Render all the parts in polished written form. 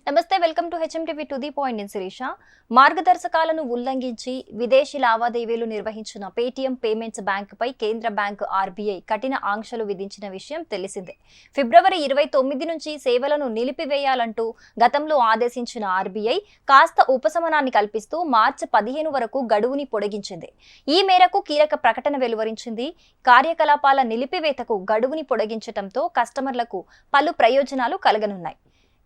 నమస్తే, welcome to HMTV to the point. నేను శిరీష. మార్గదర్శకాలను ఉల్లంఘించి విదేశీ లావాదేవీలు నిర్వహించిన పేటీఎం పేమెంట్స్ బ్యాంకుపై కేంద్ర బ్యాంకు ఆర్బీఐ కఠిన ఆంక్షలు విధించిన విషయం తెలిసిందే. ఫిబ్రవరి 29 నుంచి సేవలను నిలిపివేయాలంటూ గతంలో ఆదేశించిన ఆర్బీఐ కాస్త ఉపశమనాన్ని కల్పిస్తూ మార్చి 15 వరకు గడువుని పొడిగించింది. ఈ మేరకు కీలక ప్రకటన వెలువరించింది. కార్యకలాపాల నిలిపివేతకు గడువుని పొడిగించడంతో కస్టమర్లకు పలు ప్రయోజనాలు కలగనున్నాయి.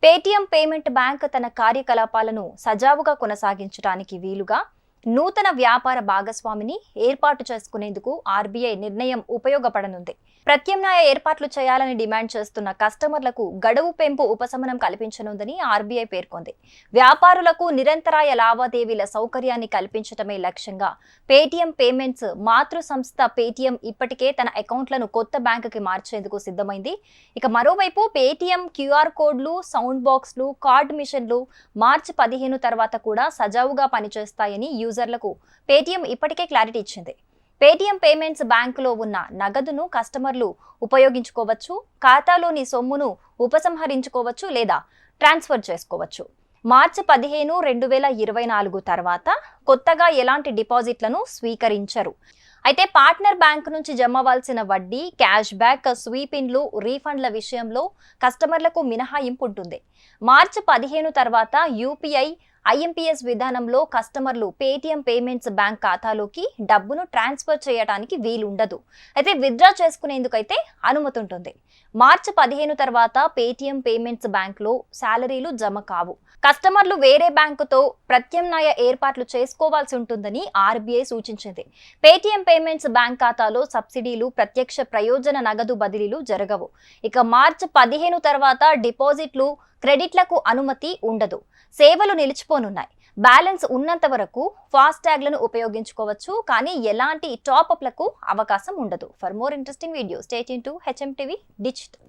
పేటీఎం పేమెంట్ బ్యాంక్ తన కార్యకలాపాలను సజావుగా కొనసాగించడానికి వీలుగా నూతన వ్యాపార భాగస్వామిని ఏర్పాటు చేసుకునేందుకు ఆర్బీఐ నిర్ణయం ఉపయోగపడనుంది. ప్రత్యామ్నాయ ఏర్పాట్లు చేయాలని డిమాండ్ చేస్తున్న కస్టమర్లకు గడువు పెంపు ఉపశమనం కల్పించనుందని ఆర్బీఐ పేర్కొంది. వ్యాపారులకు నిరంతరాయ లావాదేవీల సౌకర్యాన్ని కల్పించడమే లక్ష్యంగా పేటీఎం పేమెంట్స్ మాతృ సంస్థ పేటీఎం ఇప్పటికే తన అకౌంట్లను కొత్త బ్యాంకుకి మార్చేందుకు సిద్ధమైంది. ఇక మరోవైపు పేటీఎం క్యూఆర్ కోడ్లు, సౌండ్ బాక్స్లు, కార్డ్ మిషన్లు మార్చి 15 తర్వాత కూడా సజావుగా పనిచేస్తాయని యూజర్లకు పేటీఎం ఇప్పటికే క్లారిటీ ఇచ్చింది. పేటీఎం పేమెంట్స్ బ్యాంకులో ఉన్న నగదును కస్టమర్లు ఉపయోగించుకోవచ్చు, ఖాతాలోని సొమ్మును ఉపసంహరించుకోవచ్చు లేదా ట్రాన్స్ఫర్ చేసుకోవచ్చు. మార్చి 15, 2024 తర్వాత కొత్తగా ఎలాంటి డిపాజిట్లను స్వీకరించరు. అయితే పార్ట్నర్ బ్యాంకు నుంచి జమ అవ్వాల్సిన వడ్డీ, క్యాష్ బ్యాక్, స్వీప్ ఇన్లు, రీఫండ్ల విషయంలో కస్టమర్లకు మినహాయింపు ఉంటుంది. మార్చి 15 తర్వాత యూపీఐ, ఐఎంపీఎస్ విధానంలో కస్టమర్లు పేటీఎం పేమెంట్స్ బ్యాంక్ ఖాతాలోకి డబ్బును ట్రాన్స్ఫర్ చేయడానికి వీలుండదు. అయితే విత్డ్రా చేసుకునేందుకైతే అనుమతి ఉంటుంది. మార్చి 15 తర్వాత పేటీఎం పేమెంట్స్ బ్యాంక్లో శాలరీలు జమ కావు. కస్టమర్లు వేరే బ్యాంకుతో ప్రత్యామ్నాయ ఏర్పాట్లు చేసుకోవాల్సి ఉంటుందని ఆర్బీఐ సూచించింది. పేటీఎం పేమెంట్స్ బ్యాంక్ ఖాతాలో సబ్సిడీలు, ప్రత్యక్ష ప్రయోజన నగదు బదిలీలు జరగవు. ఇక మార్చి 15 తర్వాత డిపాజిట్లు, క్రెడిట్లకు అనుమతి ఉండదు. సేవలు నిలిచిపోనున్నాయి. బ్యాలెన్స్ ఉన్నంత వరకు ఫాస్టాగ్లను ఉపయోగించుకోవచ్చు, కానీ ఎలాంటి టాప్అప్లకు అవకాశం ఉండదు. For more interesting videos stay tuned to HMTV digital.